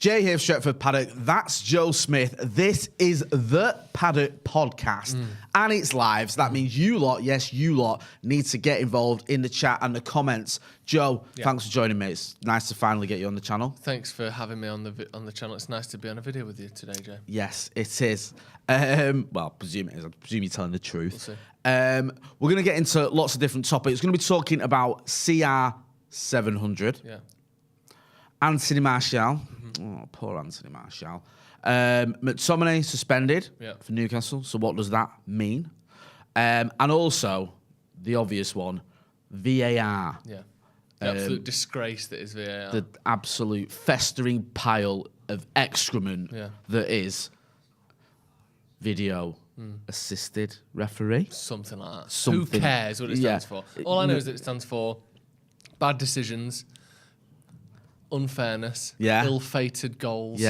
Jay here, Stretford, Paddock. That's Joe Smith. This is the Paddock Podcast, and it's live. So that means you lot, yes, you lot, need to get involved in the chat and the comments. Joe, thanks for joining me. It's nice to finally get you on the channel. Thanks for having me on the channel. It's nice to be on a video with you today, Jay. Yes, it is. Well, I presume it is. I presume you're telling the truth. We'll see. We're going to get into lots of different topics. We're going to be talking about CR700. Yeah. Anthony Martial. Oh, poor Anthony Martial. Mctominay suspended for Newcastle. So what does that mean? And also, the obvious one, VAR. Yeah. The absolute disgrace that is VAR. The absolute festering pile of excrement that is video assisted referee. Something like that. Who cares what it stands for? All I know is that it stands for bad decisions, unfairness, ill-fated goals,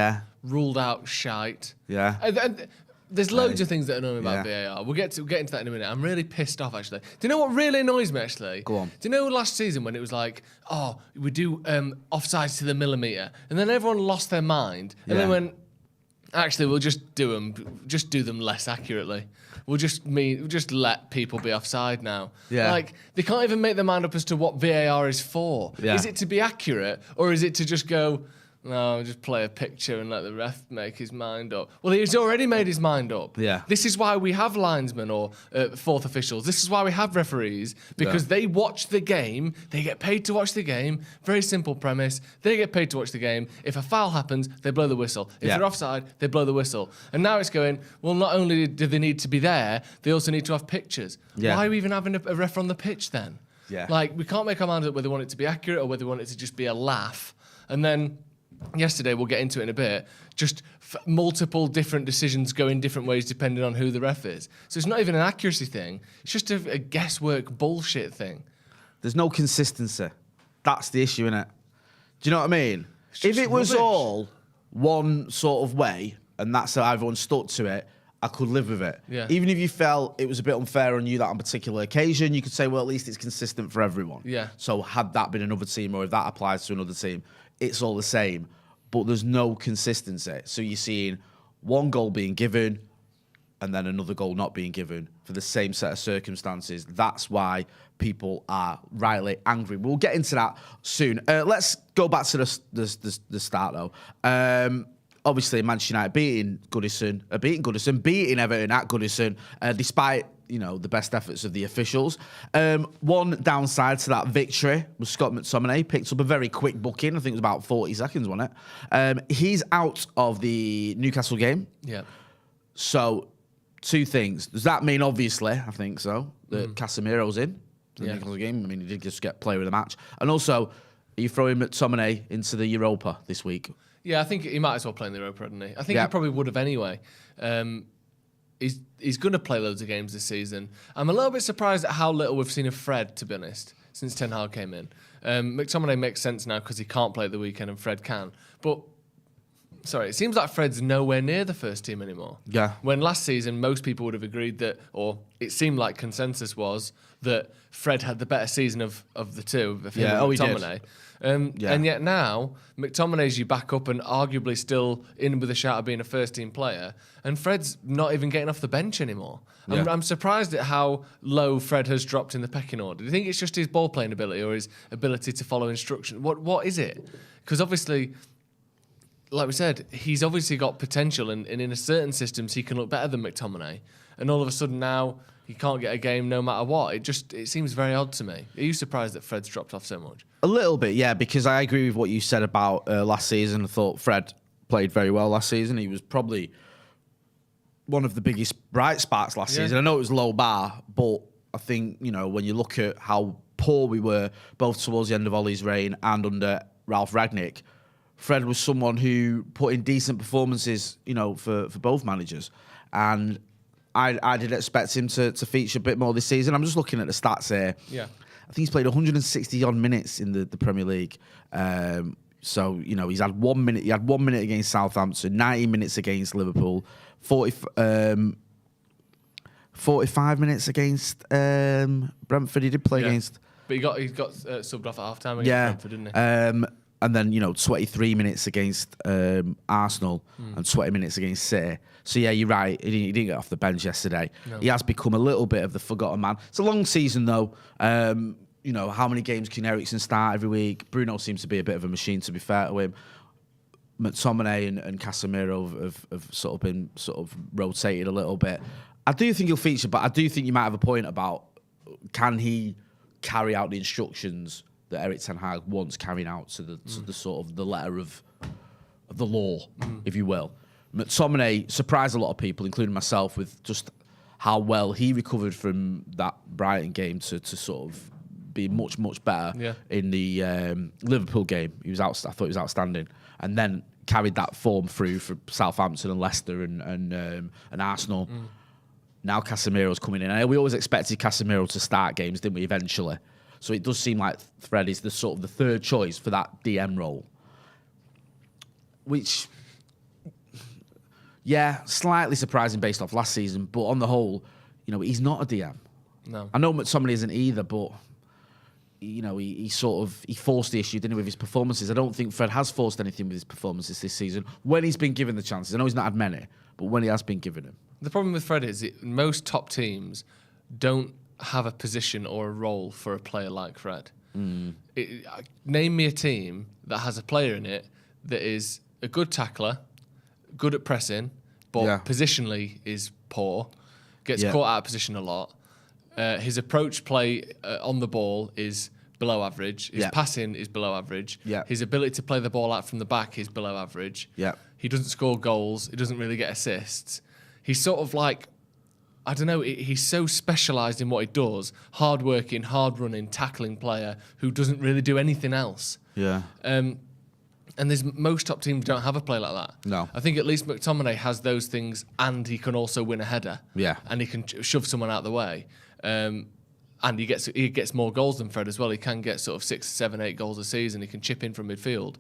ruled out shite. Yeah. And there's loads of things that annoy me about VAR. We'll get into that in a minute. I'm really pissed off, actually. Do you know what really annoys me, actually? Go on. Do you know last season when it was like, oh, we do offsides to the millimetre, and then everyone lost their mind, and then went, actually, we'll just do them less accurately. We'll just let people be offside now. Yeah. Like, they can't even make their mind up as to what VAR is for. Yeah. Is it to be accurate, or is it to just go, no, just play a picture and let the ref make his mind up? Well, he's already made his mind up. Yeah. This is why we have linesmen or fourth officials. This is why we have referees, because they watch the game. They get paid to watch the game. Very simple premise. They get paid to watch the game. If a foul happens, they blow the whistle. If they're offside, they blow the whistle. And now it's going, well, not only do they need to be there, they also need to have pictures. Yeah. Why are we even having a ref on the pitch then? Yeah. Like, we can't make our minds up whether we want it to be accurate or whether we want it to just be a laugh. And then yesterday, we'll get into it in a bit, just multiple different decisions go in different ways depending on who the ref is. So it's not even an accuracy thing. It's just a guesswork bullshit thing. There's no consistency. That's the issue, innit? Do you know what I mean? If it was all one sort of way, and that's how everyone stuck to it, I could live with it. Yeah. Even if you felt it was a bit unfair on you that on a particular occasion, you could say, well, at least it's consistent for everyone. Yeah. So had that been another team, or if that applies to another team, it's all the same, but there's no consistency. So you're seeing one goal being given and then another goal not being given for the same set of circumstances. That's why people are rightly angry. We'll get into that soon. Let's go back to the start, though. Obviously, Manchester United beating Everton at Goodison, despite the best efforts of the officials. One downside to that victory was Scott McTominay picked up a very quick booking. I think it was about 40 seconds, wasn't it? He's out of the Newcastle game. Yeah. So, two things. Does that mean, obviously, I think so, that Casemiro's in the Newcastle game? I mean, he did just get player of the match. And also, are you throwing McTominay into the Europa this week? Yeah, I think he might as well play in the Europa, hadn't he? I think he probably would have anyway. He's going to play loads of games this season. I'm a little bit surprised at how little we've seen of Fred, to be honest, since Ten Hag came in. McTominay makes sense now because he can't play at the weekend and Fred can. But, sorry, it seems like Fred's nowhere near the first team anymore. Yeah. When last season, most people would have agreed that, or it seemed like consensus was, that Fred had the better season of the two, of him and McTominay. He did. And yet now, McTominay's you back up and arguably still in with a shout of being a first-team player, and Fred's not even getting off the bench anymore. Yeah. I'm surprised at how low Fred has dropped in the pecking order. Do you think it's just his ball-playing ability or his ability to follow instruction? What is it? Because obviously, like we said, he's obviously got potential, and in a certain systems he can look better than McTominay, and all of a sudden now he can't get a game no matter what. It seems very odd to me. Are you surprised that Fred's dropped off so much? A little bit, yeah, because I agree with what you said about last season. I thought Fred played very well last season. He was probably one of the biggest bright sparks last season. I know it was low bar, but I think, when you look at how poor we were, both towards the end of Ollie's reign and under Ralph Rangnick, Fred was someone who put in decent performances, for both managers. And I did expect him to feature a bit more this season. I'm just looking at the stats here. Yeah. I think he's played 160-odd minutes in the Premier League. So, he's had 1 minute. He had 1 minute against Southampton, 90 minutes against Liverpool, 45 minutes against Brentford. He did play against. But he got subbed off at half-time against Brentford, didn't he? And then, 23 minutes against Arsenal and 20 minutes against City. So, yeah, you're right. He didn't get off the bench yesterday. No. He has become a little bit of the forgotten man. It's a long season, though. How many games can Eriksen start every week? Bruno seems to be a bit of a machine, to be fair to him. McTominay and Casemiro have sort of been rotated a little bit. I do think he'll feature, but I do think you might have a point about can he carry out the instructions that Erik ten Hag wants carrying out to the sort of the letter of the law, if you will. McTominay surprised a lot of people, including myself, with just how well he recovered from that Brighton game to sort of be much, much better in the Liverpool game. I thought he was outstanding. And then carried that form through for Southampton and Leicester and Arsenal. Now Casemiro's coming in. And we always expected Casemiro to start games, didn't we, eventually? So it does seem like Fred is the sort of the third choice for that DM role. Which, slightly surprising based off last season. But on the whole, he's not a DM. No. I know McTominay isn't either, but, he forced the issue, didn't he, with his performances. I don't think Fred has forced anything with his performances this season when he's been given the chances. I know he's not had many, but when he has been given them. The problem with Fred is most top teams don't have a position or a role for a player like Fred. Name me a team that has a player in it that is a good tackler, good at pressing, but positionally is poor, gets caught out of position a lot. His approach play on the ball is below average. His passing is below average. His ability to play the ball out from the back is below average. He doesn't score goals. He doesn't really get assists. He's sort of like, I don't know, he's so specialised in what he does, hard-working, hard-running, tackling player who doesn't really do anything else. And most top teams don't have a player like that. No. I think at least McTominay has those things, and he can also win a header. And he can shove someone out of the way. And he gets more goals than Fred as well. He can get sort of 6, 7, 8 goals a season. He can chip in from midfield.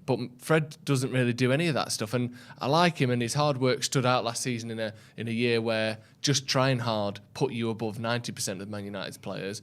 But Fred doesn't really do any of that stuff. And I like him, and his hard work stood out last season in a year where just trying hard put you above 90% of Man United's players.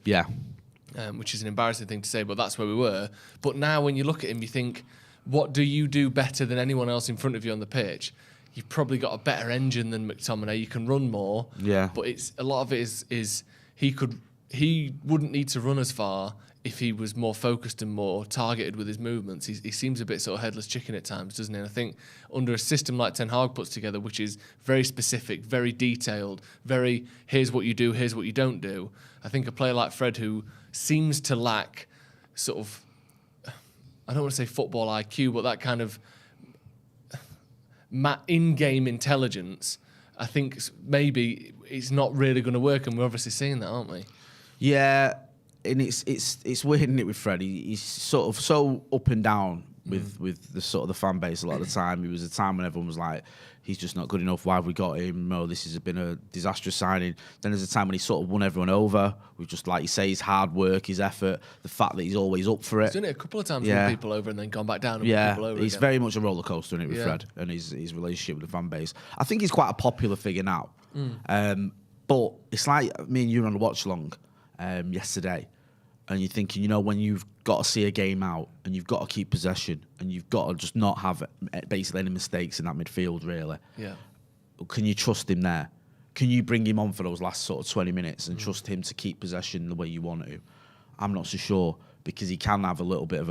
Which is an embarrassing thing to say, but that's where we were. But now when you look at him, you think, what do you do better than anyone else in front of you on the pitch? You've probably got a better engine than McTominay. You can run more. But a lot of it is he wouldn't need to run as far if he was more focused and more targeted with his movements. He seems a bit sort of headless chicken at times, doesn't he? And I think under a system like Ten Hag puts together, which is very specific, very detailed, very here's what you do, here's what you don't do, I think a player like Fred, who seems to lack sort of, I don't want to say football IQ, but that kind of in-game intelligence, I think maybe it's not really going to work, and we're obviously seeing that, aren't we? Yeah, and it's weird, isn't it, with Fred? He's sort of so up and down with the sort of the fan base a lot of the time. It was a time when everyone was like, he's just not good enough. Why have we got him? Oh, this has been a disastrous signing. Then there's a time when he sort of won everyone over with just, like you say, his hard work, his effort, the fact that he's always up for it. He's done it a couple of times, won people over and then gone back down and won people over he's again. very much a roller coaster, isn't it, with Fred and his relationship with the fan base. I think he's quite a popular figure now. But it's like me and you were on a watch along yesterday, and you're thinking, when you've got to see a game out and you've got to keep possession and you've got to just not have basically any mistakes in that midfield, really. Can you trust him there? Can you bring him on for those last sort of 20 minutes and trust him to keep possession the way you want to? I'm not so sure, because he can have a little bit of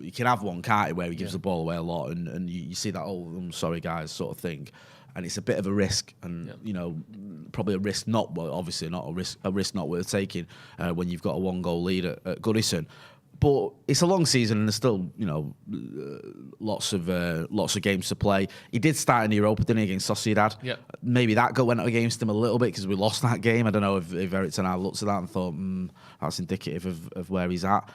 he can have one, can't he, where he gives the ball away a lot, and you see that, I'm sorry guys sort of thing. And it's a bit of a risk, and probably a risk obviously not a risk not worth taking when you've got a 1-goal lead at Goodison. But it's a long season, and there's still lots of games to play. He did start in Europa, didn't he, against Sociedad? Maybe that went up against him a little bit because we lost that game. I don't know if Erik ten Hag looked at that and thought, that's indicative of where he's at.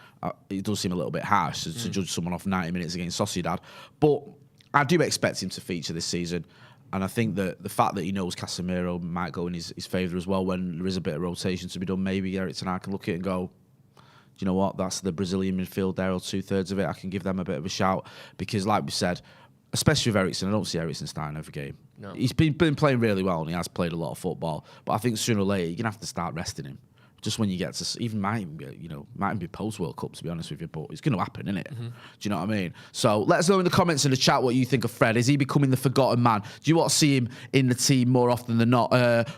It does seem a little bit harsh to judge someone off 90 minutes against Sociedad. But I do expect him to feature this season. And I think that the fact that he knows Casemiro might go in his favour as well when there is a bit of rotation to be done. Maybe Erik ten Hag can look at it and go, do you know what, that's the Brazilian midfield there, or 2/3 of it. I can give them a bit of a shout. Because like we said, especially with Eriksen, I don't see Eriksen starting every game. No. He's been playing really well, and he has played a lot of football. But I think sooner or later, you're going to have to start resting him. Just when you get to might even be post World Cup, to be honest with you, but it's going to happen, isn't it? Do you know what I mean? So let us know in the comments in the chat what you think of Fred. Is he becoming the forgotten man? Do you want to see him in the team more often than not,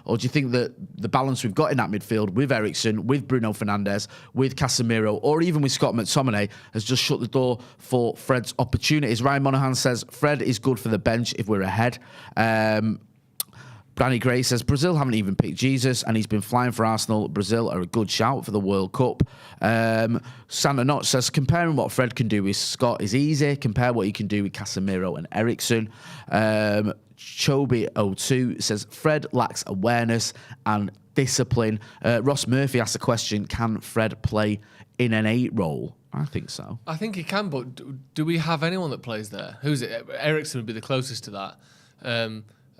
or do you think that the balance we've got in that midfield with Eriksen, with Bruno Fernandes, with Casemiro, or even with Scott McTominay has just shut the door for Fred's opportunities? Ryan Monaghan says Fred is good for the bench if we're ahead. Danny Gray says Brazil haven't even picked Jesus and he's been flying for Arsenal. Brazil are a good shout for the World Cup. Santa Notch says comparing what Fred can do with Scott is easy. Compare what he can do with Casemiro and Eriksen. Chobi02 says Fred lacks awareness and discipline. Ross Murphy asked the question, can Fred play in an 8 role? I think so. I think he can, but do we have anyone that plays there? Who's it? Eriksen would be the closest to that.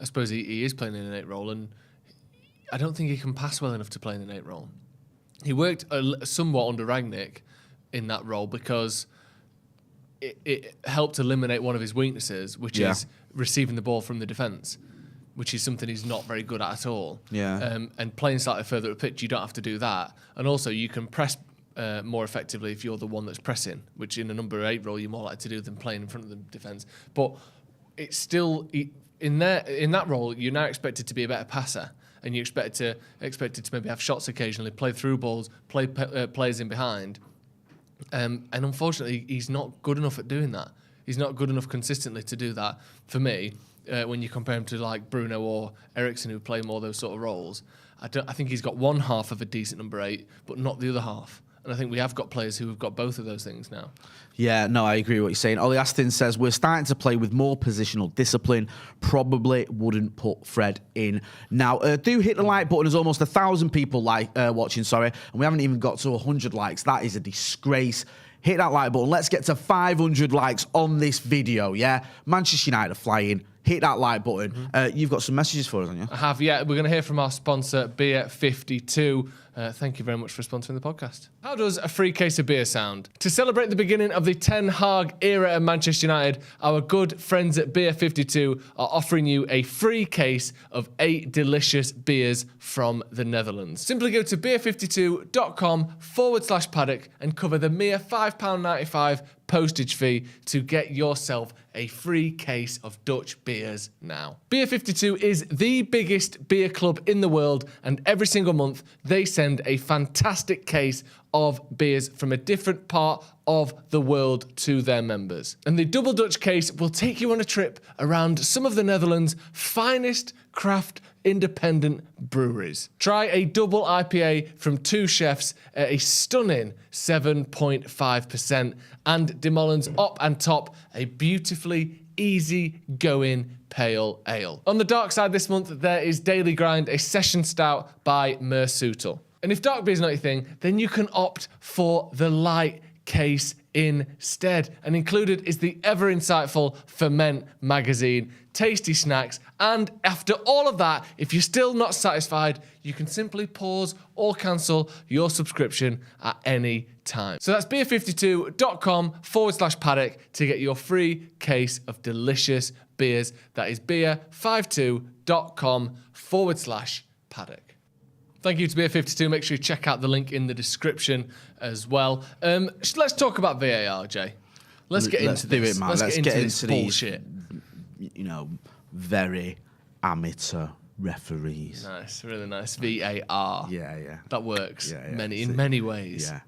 I suppose he is playing in an 8 role, and I don't think he can pass well enough to play in an 8 role. He worked somewhat under Rangnick in that role because it helped eliminate one of his weaknesses, which is receiving the ball from the defence, which is something he's not very good at all. Yeah. And playing slightly further up pitch, you don't have to do that. And also, you can press more effectively if you're the one that's pressing, which in a number 8 role, you're more likely to do than playing in front of the defence. But it's still... In that role, you're now expected to be a better passer, and you're expected to maybe have shots occasionally, play through balls, play plays in behind. And unfortunately, he's not good enough at doing that. He's not good enough consistently to do that. For me, when you compare him to like Bruno or Eriksen, who play more those sort of roles, I think he's got one half of a decent number 8, but not the other half. And I think we have got players who have got both of those things now. Yeah, no, I agree with what you're saying. Ollie Aston says, we're starting to play with more positional discipline. Probably wouldn't put Fred in. Now, do hit the like button. There's almost 1,000 people watching, and we haven't even got to 100 likes. That is a disgrace. Hit that like button. Let's get to 500 likes on this video, yeah? Manchester United are flying. Hit that like button. You've got some messages for us, haven't you? I have, yeah. We're going to hear from our sponsor, Beer 52. Thank you very much for sponsoring the podcast. How does a free case of beer sound? To celebrate the beginning of the Ten Hag era at Manchester United, our good friends at Beer 52 are offering you a free case of 8 delicious beers from the Netherlands. Simply go to beer52.com/paddock and cover the mere £5.95 postage fee to get yourself a free case of Dutch beers now. Beer 52 is the biggest beer club in the world, and every single month they send a fantastic case of beers from a different part of the world to their members. And the Double Dutch case will take you on a trip around some of the Netherlands' finest craft independent breweries. Try a double IPA from 2 chefs at a stunning 7.5%, and De Molen's Op and Top, a beautifully easy-going pale ale. On the dark side this month, there is Daily Grind, a session stout by Mersutel. And if dark beer is not your thing, then you can opt for the light case instead. And included is the ever insightful Ferment magazine, tasty snacks, and after all of that, if you're still not satisfied, you can simply pause or cancel your subscription at any time. So that's beer52.com/paddock to get your free case of delicious beers. That is beer52.com/paddock. Thank you to Beer 52. Make sure you check out the link in the description as well. Let's talk about VAR, Jay. Let's get into this. Let's get into these bullshit. Very amateur referees. Nice, really nice. VAR. Yeah. That works in many ways. Yeah.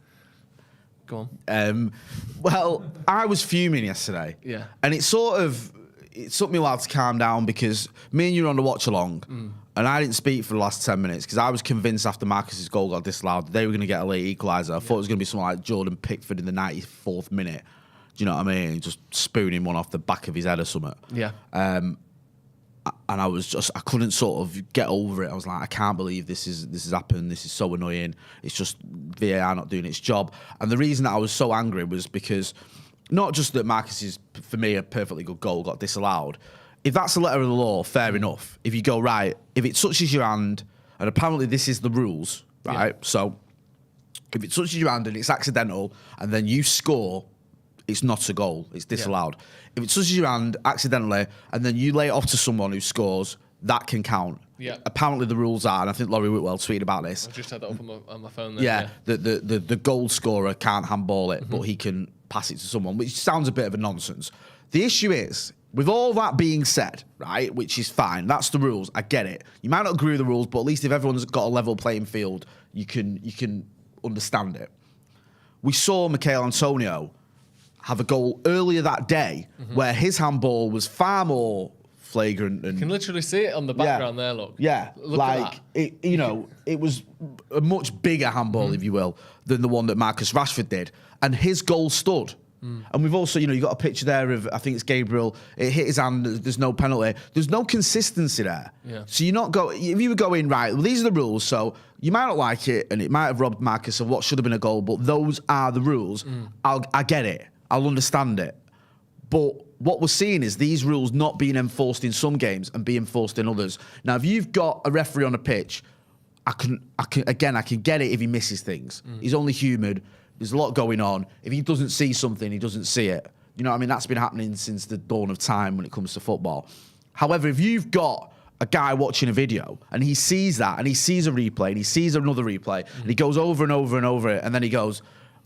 Go on. Well, I was fuming yesterday. Yeah. And it took me a while to calm down because me and you were on the watch along. And I didn't speak for the last 10 minutes because I was convinced after Marcus's goal got disallowed, they were going to get a late equaliser. I thought it was going to be someone like Jordan Pickford in the 94th minute. Do you know what I mean? Just spooning one off the back of his head or something. Yeah. And I couldn't sort of get over it. I was like, I can't believe this has happened. This is so annoying. It's just VAR not doing its job. And the reason that I was so angry was because not just that Marcus's, for me, a perfectly good goal got disallowed. If that's the letter of the law, fair enough. If you go, right, if it touches your hand, and apparently this is the rules, right? Yeah. So if it touches your hand and it's accidental, and then you score, it's not a goal. It's disallowed. Yeah. If it touches your hand accidentally, and then you lay it off to someone who scores, that can count. apparently the rules are, and I think Laurie Whitwell tweeted about this. I just had that up on my phone there. Yeah, the goal scorer can't handball it, but he can pass it to someone, which sounds a bit of a nonsense. The issue is, with all that being said, right, which is fine, that's the rules, I get it. You might not agree with the rules, but at least if everyone's got a level playing field, you can understand it. We saw Michail Antonio have a goal earlier that day where his handball was far more flagrant. And you can literally see it on the background there, look. Yeah, look like, it was a much bigger handball, if you will, than the one that Marcus Rashford did. And his goal stood. And we've also, you got a picture there of, I think it's Gabriel, it hit his hand, there's no penalty. There's no consistency there. Yeah. So if you were going, right, well, these are the rules, so you might not like it, and it might have robbed Marcus of what should have been a goal, but those are the rules. I get it. I'll understand it. But what we're seeing is these rules not being enforced in some games and being enforced in others. Now, if you've got a referee on a pitch, I can get it if he misses things. He's only human. There's a lot going on. If he doesn't see something, he doesn't see it. You know what I mean? That's been happening since the dawn of time when it comes to football. However, if you've got a guy watching a video and he sees that and he sees a replay and he sees another replay and he goes over and over and over it, and then he goes,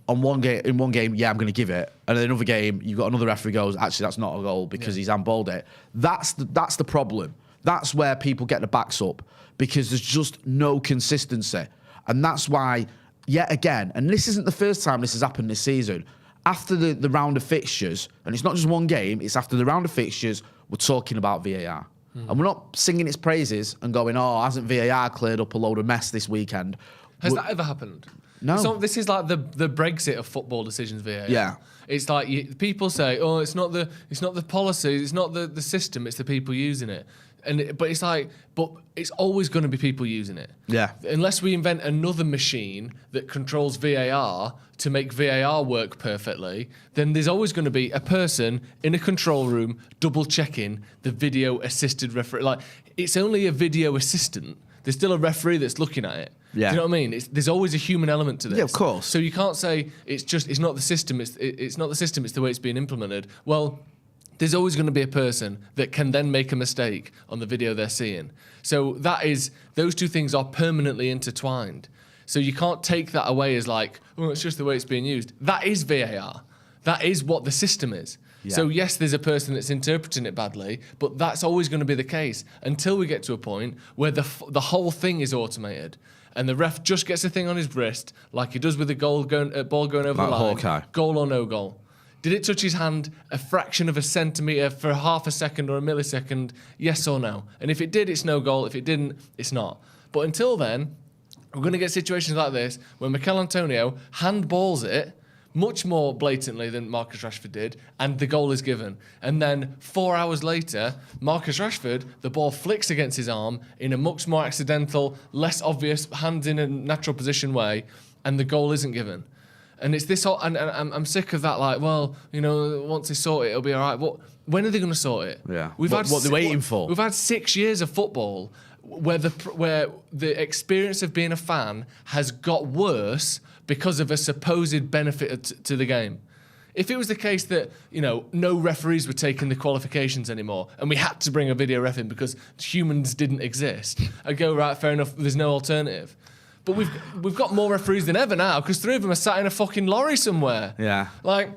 in one game, yeah, I'm going to give it. And in another game, you've got another referee goes, actually, that's not a goal because he's handballed it. That's the problem. That's where people get the backs up, because there's just no consistency. And that's why, yet again, and this isn't the first time this has happened this season, after the round of fixtures, and it's not just one game, it's after the round of fixtures, we're talking about VAR. And we're not singing its praises and going, oh, hasn't VAR cleared up a load of mess this weekend? Has that ever happened? No. So this is like the Brexit of football decisions, VAR. Yeah. It's like people say, oh, it's not the policy, it's not the system, it's the people using it. But it's always going to be people using it. Yeah. Unless we invent another machine that controls VAR to make VAR work perfectly, then there's always going to be a person in a control room double checking the video assisted referee. Like, it's only a video assistant. There's still a referee that's looking at it. Yeah. Do you know what I mean? There's always a human element to this. Yeah, of course. So you can't say it's not the system. It's not the system. It's the way it's being implemented. Well, there's always going to be a person that can then make a mistake on the video they're seeing. So those two things are permanently intertwined. So you can't take that away as like, oh, it's just the way it's being used. That is VAR. That is what the system is. Yeah. So yes, there's a person that's interpreting it badly, but that's always going to be the case until we get to a point where the whole thing is automated. And the ref just gets a thing on his wrist, like he does with the ball going over the line. Hawkeye. Goal or no goal. Did it touch his hand a fraction of a centimetre for half a second or a millisecond? Yes or no? And if it did, it's no goal. If it didn't, it's not. But until then, we're going to get situations like this where Michail Antonio handballs it much more blatantly than Marcus Rashford did, and the goal is given. And then 4 hours later, Marcus Rashford, the ball flicks against his arm in a much more accidental, less obvious, hands in a natural position way, and the goal isn't given. And it's this whole, and I'm sick of that. Like, well, once they sort it, it'll be all right. What? When are they going to sort it? Yeah. What they're waiting for? We've had 6 years of football where the experience of being a fan has got worse because of a supposed benefit to the game. If it was the case that, no referees were taking the qualifications anymore and we had to bring a video ref in because humans didn't exist, I'd go, right, fair enough, there's no alternative. But we've got more referees than ever now because 3 of them are sat in a fucking lorry somewhere. Yeah. Like,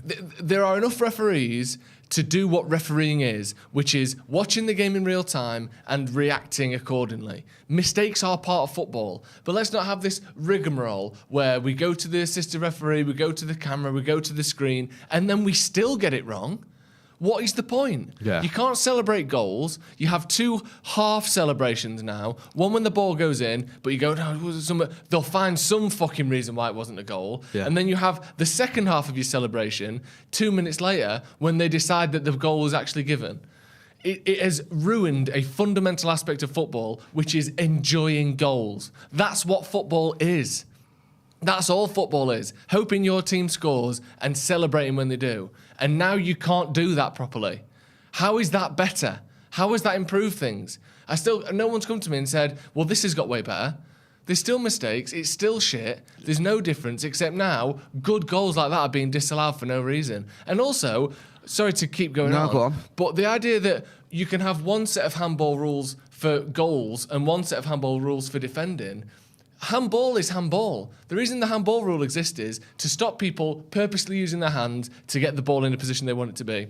there are enough referees to do what refereeing is, which is watching the game in real time and reacting accordingly. Mistakes are part of football, but let's not have this rigmarole where we go to the assistant referee, we go to the camera, we go to the screen, and then we still get it wrong. What is the point? Yeah. You can't celebrate goals. You have 2 half celebrations now. One when the ball goes in, but you go, no, they'll find some fucking reason why it wasn't a goal. Yeah. And then you have the second half of your celebration 2 minutes later when they decide that the goal was actually given. It has ruined a fundamental aspect of football, which is enjoying goals. That's what football is. That's all football is. Hoping your team scores and celebrating when they do. And now you can't do that properly. How is that better? How has that improved things? No one's come to me and said, well, this has got way better. There's still mistakes. It's still shit. There's no difference, except now good goals like that are being disallowed for no reason. And also, Sorry to keep going on. Go on. But the idea that you can have one set of handball rules for goals and one set of handball rules for defending. Handball is handball. The reason the handball rule exists is to stop people purposely using their hand to get the ball in a position they want it to be.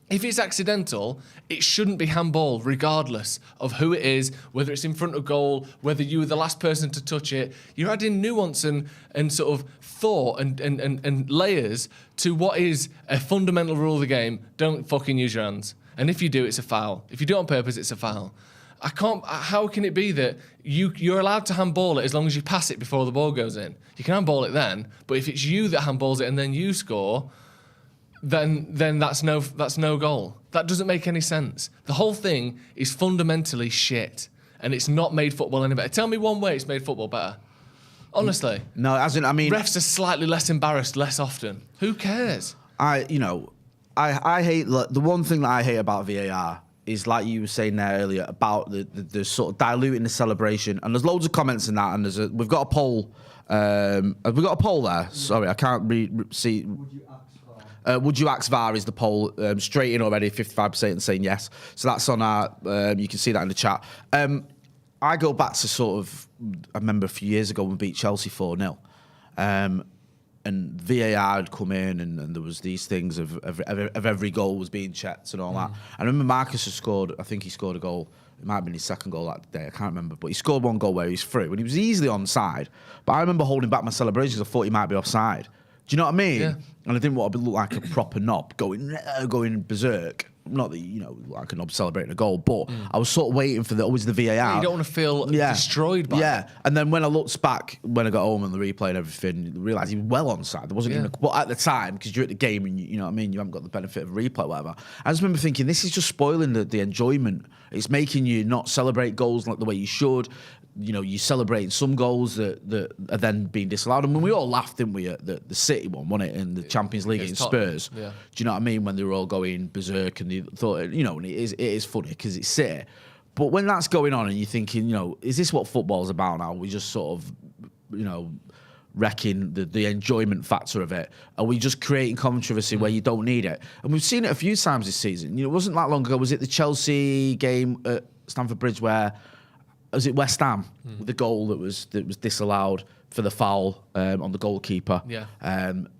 If it's accidental, it shouldn't be handball, regardless of who it is, whether it's in front of goal, whether you were the last person to touch it. You're adding nuance and sort of thought and layers to what is a fundamental rule of the game. Don't fucking use your hands. And if you do, it's a foul. If you do it on purpose, it's a foul. How can it be that you're allowed to handball it as long as you pass it before the ball goes in? You can handball it then, but if it's you that handballs it and then you score, then that's no goal. That doesn't make any sense. The whole thing is fundamentally shit, and it's not made football any better. Tell me one way it's made football better. Honestly. No, as in, I mean... Refs are slightly less embarrassed less often. Who cares? I hate... The one thing that I hate about VAR is, like you were saying there earlier, about the sort of diluting the celebration. And there's loads of comments in that, and we've got a poll. Have we got a poll there? Sorry, I can't see... Would you ask VAR is the poll, straight in already, 55% saying yes. So that's on our, you can see that in the chat. I go back to sort of, I remember a few years ago when we beat Chelsea 4-0. And VAR had come in and there was these things of every goal was being checked and all that. I remember Marcus had scored, I think he scored a goal. It might have been his second goal that day, I can't remember. But he scored one goal where he was through and he was easily onside. But I remember holding back my celebrations. I thought he might be offside. Do you know what I mean? Yeah. And I didn't want to look like a proper knob going berserk. Not that, like a knob celebrating a goal, but I was sort of waiting for always the VAR. Yeah, you don't want to feel destroyed by it. And then when I looked back, when I got home and the replay and everything, I realised he was well onside. There wasn't even but at the time, because you're at the game and you know what I mean, you haven't got the benefit of a replay or whatever. I just remember thinking, this is just spoiling the enjoyment. It's making you not celebrate goals like the way you should. You celebrating some goals that are then being disallowed. And when we all laughed, didn't we, at the City one, wasn't it, in the Champions League against Spurs? Yeah. Do you know what I mean? When they were all going berserk and they thought, and it is funny because it's City. But when that's going on and you're thinking, is this what football's about now? We just sort of, wrecking the enjoyment factor of it. Are we just creating controversy where you don't need it? And we've seen it a few times this season. It wasn't that long ago. Was it the Chelsea game at Stamford Bridge where... Was it West Ham? The goal that was disallowed for the foul on the goalkeeper. Yeah.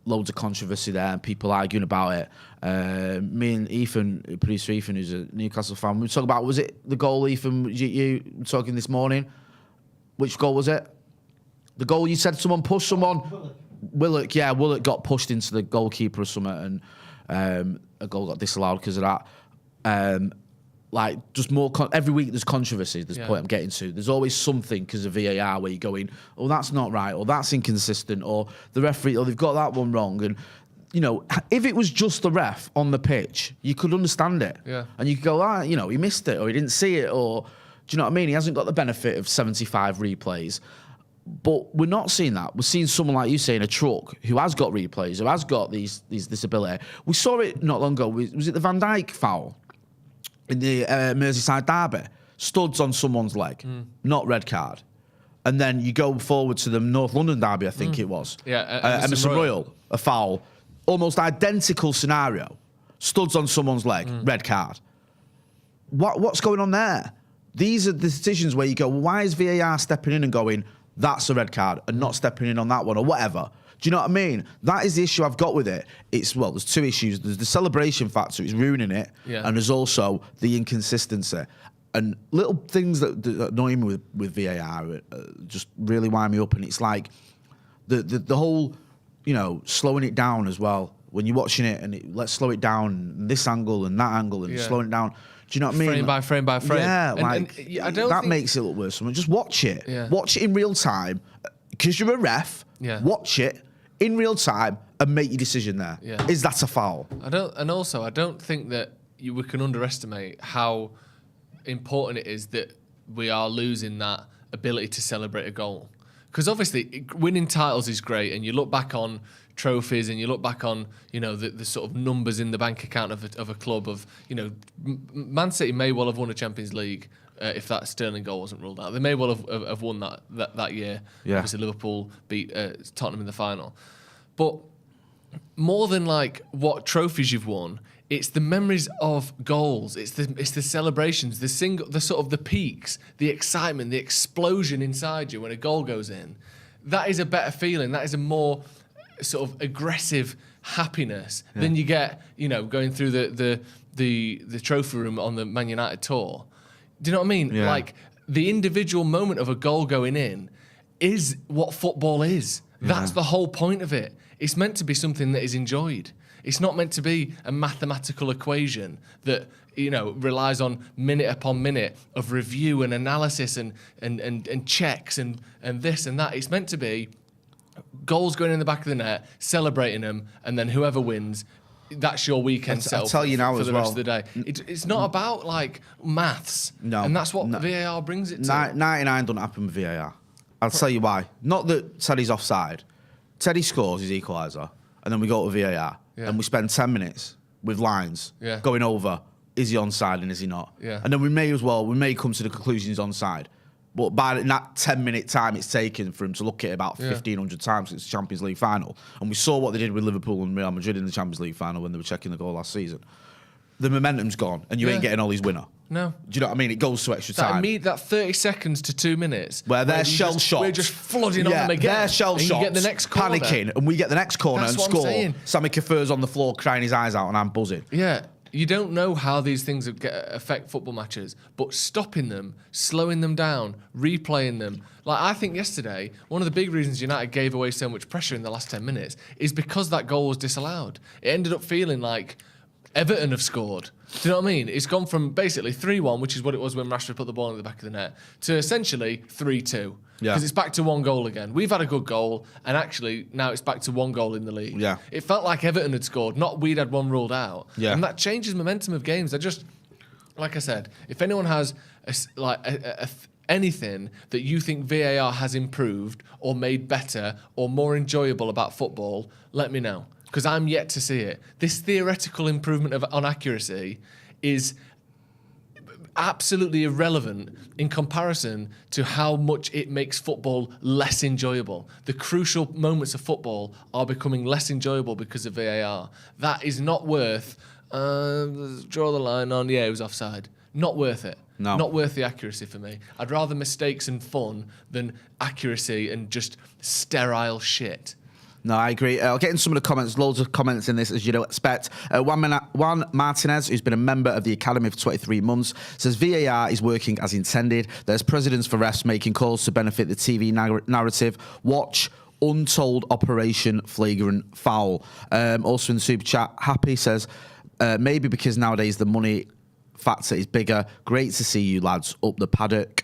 Loads of controversy there and people arguing about it. Me and Ethan, producer Ethan, who's a Newcastle fan, we were talking about, was it the goal, Ethan, you were talking this morning? Which goal was it? The goal you said someone pushed someone? Willock, yeah. Willock got pushed into the goalkeeper or something and a goal got disallowed because of that. Just more every week there's controversy. There's the point I'm getting to. There's always something because of VAR where you're going, oh, that's not right, or that's inconsistent, or the referee, or they've got that one wrong. And if it was just the ref on the pitch, you could understand it. Yeah. And you could go, he missed it, or he didn't see it, or do you know what I mean? He hasn't got the benefit of 75 replays. But we're not seeing that. We're seeing someone like you saying a truck who has got replays, who has got this ability. We saw it not long ago. Was it the Van Dijk foul? In the Merseyside derby, studs on someone's leg, not red card. And then you go forward to the North London derby, I think it was. Yeah, Emerson Royal, a foul. Almost identical scenario. Studs on someone's leg, red card. What's going on there? These are the decisions where you go, well, why is VAR stepping in and going, that's a red card, and not stepping in on that one, or whatever? Do you know what I mean? That is the issue I've got with it. There's two issues. There's the celebration factor, it's ruining it, and there's also the inconsistency. And little things that annoy me with VAR just really wind me up. And it's like the whole, slowing it down as well. When you're watching it and let's slow it down, this angle and that angle, and slowing it down. Do you know what I mean? Frame by frame by frame. Yeah, I don't that makes it look worse. Just watch it. Yeah. Watch it in real time. Because you're a ref, watch it in real time and make your decision there. Yeah. Is that a foul? I don't think that we can underestimate how important it is that we are losing that ability to celebrate a goal. Because obviously winning titles is great, and you look back on trophies and you look back on the sort of numbers in the bank account of a club of Man City may well have won a Champions League. If that Sterling goal wasn't ruled out, they may well have won that year. Yeah. Obviously, Liverpool beat Tottenham in the final. But more than what trophies you've won, it's the memories of goals. It's the celebrations, the sort of the peaks, the excitement, the explosion inside you when a goal goes in. That is a better feeling. That is a more sort of aggressive happiness than you get, going through the trophy room on the Man United tour. Do you know what I mean? Yeah. Like, the individual moment of a goal going in is what football is. That's the whole point of it. It's meant to be something that is enjoyed. It's not meant to be a mathematical equation that, relies on minute upon minute of review and analysis and checks and this and that. It's meant to be goals going in the back of the net, celebrating them, and then whoever wins, that's your weekend I'll tell you now for as the well. rest of the day. It's not about like maths. No. And that's what VAR brings it to. 99 doesn't happen with VAR. I'll tell you why. Not that Teddy's offside. Teddy scores his equaliser, and then we go to VAR, and we spend 10 minutes with lines going over, is he onside and is he not? Yeah. And then we may come to the conclusion he's onside. But by that 10-minute time it's taken for him to look at it about 1,500 times since the Champions League final, and we saw what they did with Liverpool and Real Madrid in the Champions League final when they were checking the goal last season. The momentum's gone, and you ain't getting Ollie's winner. No. Do you know what I mean? It goes to extra time. That 30 seconds to 2 minutes. Where they're shell shots. We're just flooding on them again. They're shell shots. You get the next corner. Panicking, and we get the next corner That's and what I'm score. saying. Sammy Kafur's on the floor crying his eyes out, and I'm buzzing. Yeah. You don't know how these things affect football matches, but stopping them, slowing them down, replaying them. Like, I think yesterday, one of the big reasons United gave away so much pressure in the last 10 minutes is because that goal was disallowed. It ended up feeling like Everton have scored. Do you know what I mean? It's gone from basically 3-1, which is what it was when Rashford put the ball in the back of the net, to essentially 3-2. Because it's back to one goal again. We've had a good goal, and actually now it's back to one goal in the league. Yeah. It felt like Everton had scored, not we'd had one ruled out. Yeah. And that changes momentum of games. Like I said, if anyone has anything that you think VAR has improved or made better or more enjoyable about football, let me know. Because I'm yet to see it. This theoretical improvement on accuracy is absolutely irrelevant in comparison to how much it makes football less enjoyable. The crucial moments of football are becoming less enjoyable because of VAR. That is not worth, draw the line on, it was offside. Not worth it. No. Not worth the accuracy for me. I'd rather mistakes and fun than accuracy and just sterile shit. No, I agree. I'll get into some of the comments. Loads of comments in this, as you'd expect. Juan Martinez, who's been a member of the Academy for 23 months, says VAR is working as intended. There's precedents for refs making calls to benefit the TV narrative. Watch Untold Operation Flagrant Foul. Also in the super chat, Happy says, maybe because nowadays the money factor is bigger. Great to see you lads up the paddock.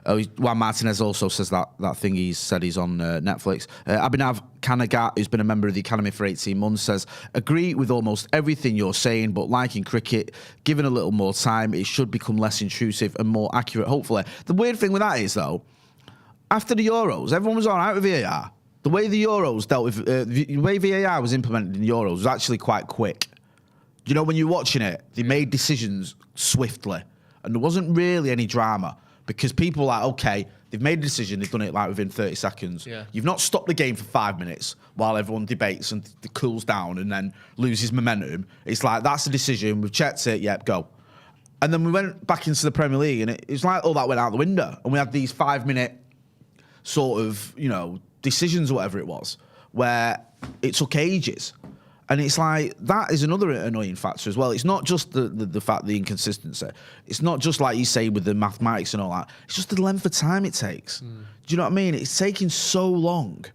Juan Martinez also says that thing he said he's on Netflix. Abhinav Kanagat, who's been a member of the Academy for 18 months, says, agree with almost everything you're saying, but like in cricket, given a little more time, it should become less intrusive and more accurate, hopefully. The weird thing with that is, though, after the Euros, everyone was all right with VAR. The way the Euros dealt with... the way VAR was implemented in the Euros was actually quite quick. You know, when you're watching it, they made decisions swiftly, and there wasn't really any drama. Because people are like, okay, they've made a decision, they've done it like within 30 seconds. Yeah. You've not stopped the game for 5 minutes while everyone debates and cools down and then loses momentum. It's like, that's the decision, we've checked it, yep, go. And then we went back into the Premier League and it was like all that went out the window. And we had these 5-minute sort of, decisions or whatever it was, where it took ages. And it's like, that is another annoying factor as well. It's not just the fact, the inconsistency. It's not just like you say with the mathematics and all that. It's just the length of time it takes. Do you know what I mean? It's taking so long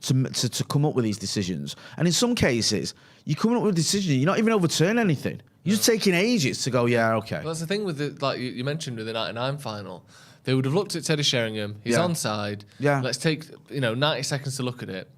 to come up with these decisions. And in some cases, you're coming up with a decision, you're not even overturning anything. You're just taking ages to go, yeah, okay. Well, that's the thing with like you mentioned with the 99 final. They would have looked at Teddy Sheringham. He's onside. Yeah. Let's take 90 seconds to look at it.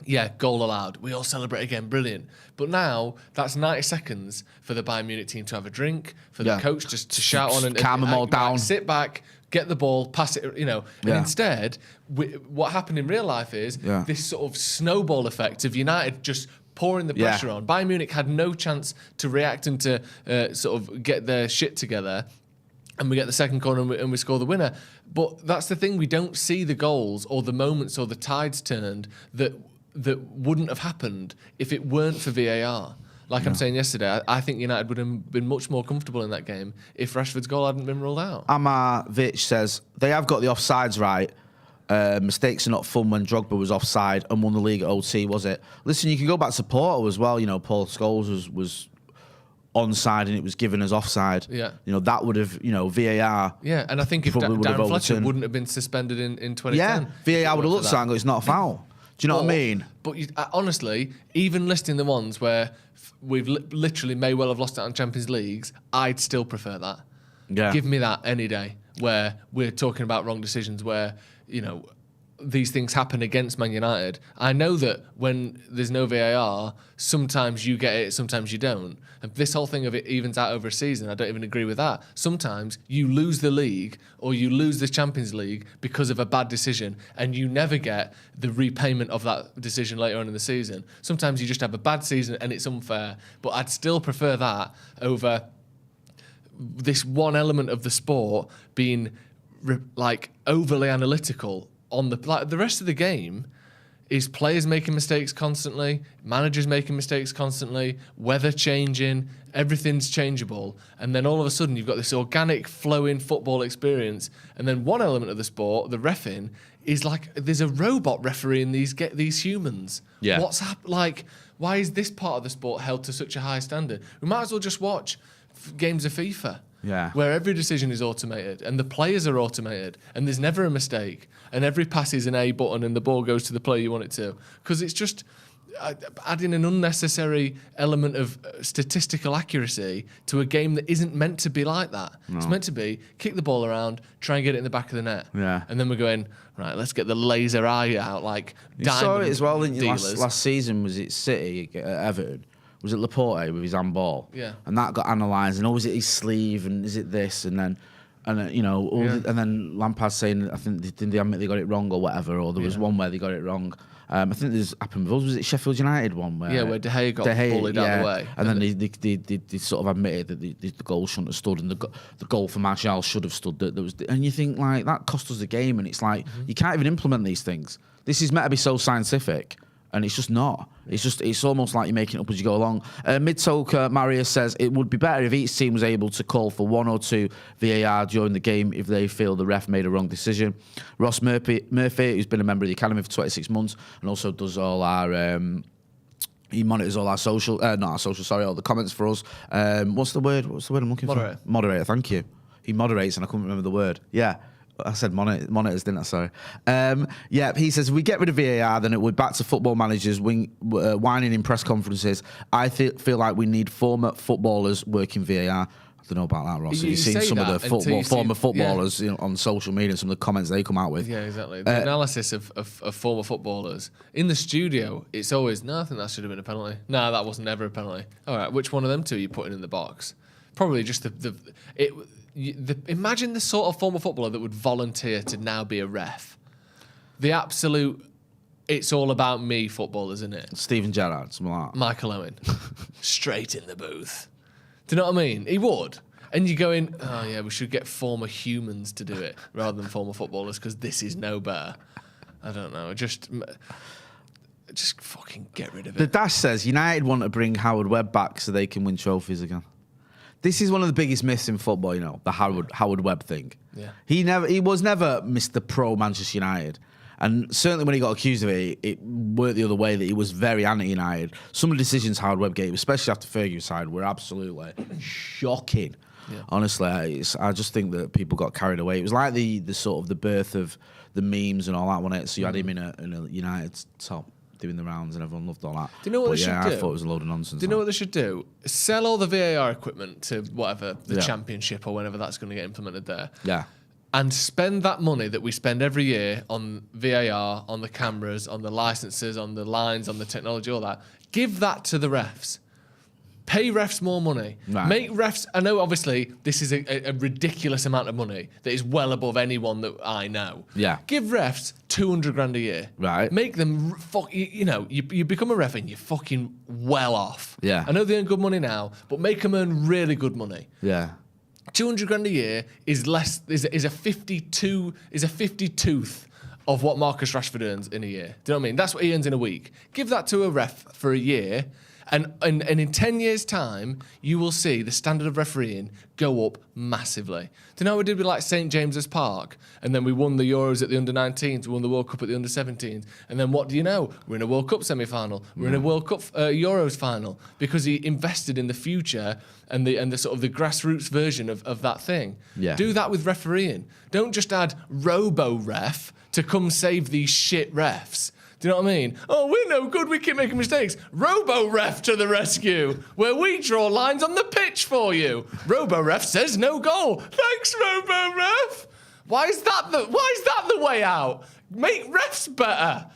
Yeah, goal allowed. We all celebrate again. Brilliant. But now, that's 90 seconds for the Bayern Munich team to have a drink, for the coach just to shout on and calm them all down. Sit back, get the ball, pass it, And instead, what happened in real life is this sort of snowball effect of United just pouring the pressure on. Bayern Munich had no chance to react and to sort of get their shit together. And we get the second corner and we score the winner. But that's the thing. We don't see the goals or the moments or the tides turned that wouldn't have happened if it weren't for VAR. Like I'm saying yesterday, I think United would have been much more comfortable in that game if Rashford's goal hadn't been ruled out. Amar Vich says, they have got the offsides right. Mistakes are not fun when Drogba was offside and won the league at OT, was it? Listen, you can go back to Porto as well. You know, Paul Scholes was onside and it was given as offside. Yeah. You know, that would have, VAR. Yeah, and I think if Darren Fletcher wouldn't have been suspended in 2010. Yeah, VAR would have looked at that. It's not a foul. Do you know what I mean? But honestly, even listing the ones where we've literally may well have lost out on Champions Leagues, I'd still prefer that. Yeah. Give me that any day, where we're talking about wrong decisions, where, these things happen against Man United. I know that when there's no VAR, sometimes you get it, sometimes you don't. And this whole thing of it evens out over a season, I don't even agree with that. Sometimes you lose the league or you lose the Champions League because of a bad decision and you never get the repayment of that decision later on in the season. Sometimes you just have a bad season and it's unfair. But I'd still prefer that over this one element of the sport being overly analytical on the rest of the game is players making mistakes constantly, managers making mistakes constantly, weather changing, everything's changeable, and then all of a sudden you've got this organic flowing football experience, and then one element of the sport, the reffing, is like there's a robot refereeing these humans. Yeah. Why is this part of the sport held to such a high standard? We might as well just watch games of FIFA. Yeah. Where every decision is automated and the players are automated and there's never a mistake and every pass is an A button and the ball goes to the player you want it to. Because it's just adding an unnecessary element of statistical accuracy to a game that isn't meant to be like that. No. It's meant to be kick the ball around, try and get it in the back of the net. Yeah. And then we're going, right, let's get the laser eye out like you saw it as well, didn't you? Dealers. Last season was it City at Everton? Was it Laporte with his handball? Yeah. And that got analysed, and is it his sleeve, and is it this, and then and then Lampard saying, I think they admit they got it wrong or whatever, or there was one where they got it wrong. I think there's happened with us. Was it Sheffield United one where De Gea got bullied out of the way, and then they sort of admitted that the goal shouldn't have stood, and the goal for Martial should have stood. That there was, and you think like that cost us the game, and it's like you can't even implement these things. This is meant to be so scientific. And it's just not. It's almost like you're making it up as you go along. Mid-Toker Marius says it would be better if each team was able to call for 1 or 2 VAR during the game if they feel the ref made a wrong decision. Ross Murphy, who's been a member of the academy for 26 months and also does all our he monitors all our social, all the comments for us. What's the word I'm looking for? Moderator, thank you. He moderates and I couldn't remember the word. Yeah. I said monitors, didn't I? Sorry. He says, if we get rid of VAR, then it would back to football managers whining in press conferences. I feel like we need former footballers working VAR. I don't know about that, Ross. You've seen some of the former footballers on social media and some of the comments they come out with. Yeah, exactly. The analysis of former footballers. In the studio, it's always, no, I think that should have been a penalty. No, that wasn't ever a penalty. All right, which one of them two are you putting in the box? Probably just imagine the sort of former footballer that would volunteer to now be a ref. The absolute, it's all about me football, isn't it? Steven Gerrard, something like that. Michael Owen. Straight in the booth. Do you know what I mean? He would. And you're going, oh yeah, we should get former humans to do it rather than former footballers because this is no better. I don't know. Just fucking get rid of it. The Dash says United want to bring Howard Webb back so they can win trophies again. This is one of the biggest myths in football, the Howard Webb thing. Yeah. He was never Mr. Pro Manchester United. And certainly when he got accused of it, it worked the other way, that he was very anti-United. Some of the decisions Howard Webb gave, especially after Fergie's side, were absolutely shocking. Yeah. Honestly, I just think that people got carried away. It was like the sort of the birth of the memes and all that, wasn't it? So you had him in a United top doing the rounds and everyone loved all that. Do you know what they should do? I thought it was a load of nonsense. Do you know what they should do? Sell all the VAR equipment to whatever, the Championship or whenever that's going to get implemented there. Yeah. And spend that money that we spend every year on VAR, on the cameras, on the licenses, on the lines, on the technology, all that. Give that to the refs. Pay refs more money. Right. Make refs... I know, obviously, this is a ridiculous amount of money that is well above anyone that I know. Yeah. Give refs 200 grand a year. Right. Make them... You become a ref and you're fucking well off. Yeah. I know they earn good money now, but make them earn really good money. Yeah. 200 grand a year is a 52th of what Marcus Rashford earns in a year. Do you know what I mean? That's what he earns in a week. Give that to a ref for a year, And in 10 years' time, you will see the standard of refereeing go up massively. Do you know what we did with like St James's Park? And then we won the Euros at the under-19s, we won the World Cup at the under-17s. And then what do you know? We're in a World Cup semi-final. We're in a World Cup Euros final because he invested in the future and the sort of the grassroots version of that thing. Yeah. Do that with refereeing. Don't just add robo-ref to come save these shit refs. Do you know what I mean? Oh, we're no good, we keep making mistakes. Robo-ref to the rescue, where we draw lines on the pitch for you. Robo-ref says no goal. Thanks, Robo-ref. Why is that the way out? Make refs better.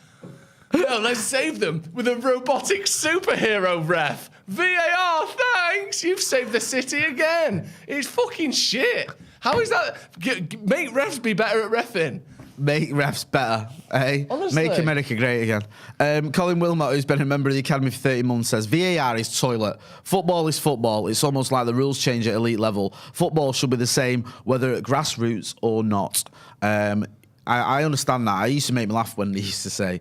No, let's save them with a robotic superhero ref. VAR, thanks. You've saved the city again. It's fucking shit. How is that? Make refs be better at reffing. Make refs better, eh? Honestly. Make America great again. Colin Wilmot, who's been a member of the Academy for 30 months, says, VAR is toilet. Football is football. It's almost like the rules change at elite level. Football should be the same, whether at grassroots or not. I understand that. I used to make me laugh when they used to say,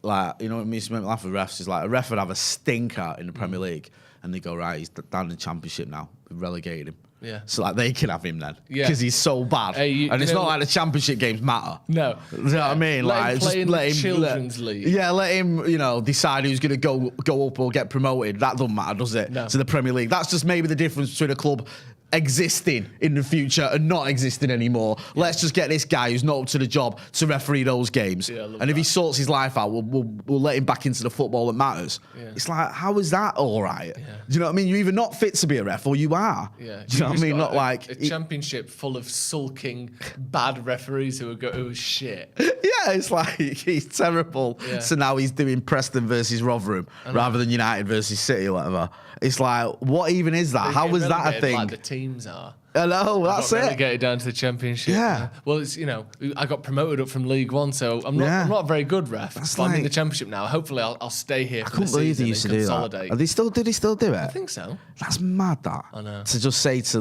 like, you know what used to make me laugh with refs is like, a ref would have a stinker in the Premier League, and they go, right, he's down in the Championship now. We've relegated him. Yeah. So like they can have him then, Yeah. because he's so bad, and it's not like the Championship games matter. No. You know what I mean? Let him play in the Children's League. Yeah, let him, decide who's going to go up or get promoted. That doesn't matter, does it? No. To the Premier League. That's just maybe the difference between a club existing in the future and not existing anymore. Let's just get this guy who's not up to the job to referee those games. Yeah, I love and if that. he sorts his life out, we'll let him back into the football that matters. Yeah. It's like, how is that all right? Yeah. Do you know what I mean? You're either not fit to be a ref or you are. Yeah. Do you know what I mean? Not like a championship full of sulking bad referees who are shit. Yeah, it's like he's terrible. Yeah. So now he's doing Preston versus Rotherham rather than United versus City or whatever. It's like, what even is that? How is that a thing? Like the teams are. Hello, that's it. Relegated down to the Championship. Yeah. Well, it's I got promoted up from League One, so I'm not a very good ref. But I'm in the Championship now. Hopefully, I'll stay here. I couldn't believe they used to do that. Did they still do it? I think so. That's mad. That I know. To just say to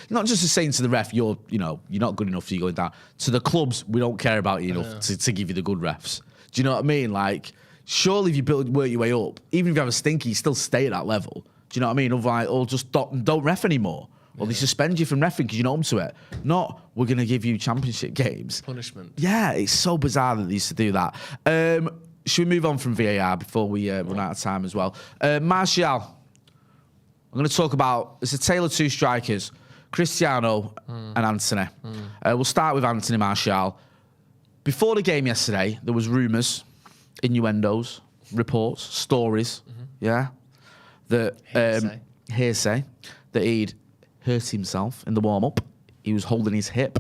not just to saying to the ref, you're not good enough, so you're going down. To the clubs, we don't care about you enough to give you the good refs. Do you know what I mean? Like, surely if you work your way up, even if you have a stinky, you still stay at that level. Do you know what I mean? Otherwise, or just don't ref anymore. Or they suspend you from reffing because you're not up to it. Not, we're going to give you Championship games. Punishment. Yeah, it's so bizarre that they used to do that. Should we move on from VAR before we run out of time as well? Martial. I'm going to talk about, it's a tale of two strikers, Cristiano and Anthony. We'll start with Anthony Martial. Before the game yesterday, there was rumours, innuendos, reports, stories, that hearsay, that he'd hurt himself in the warm-up. He was holding his hip.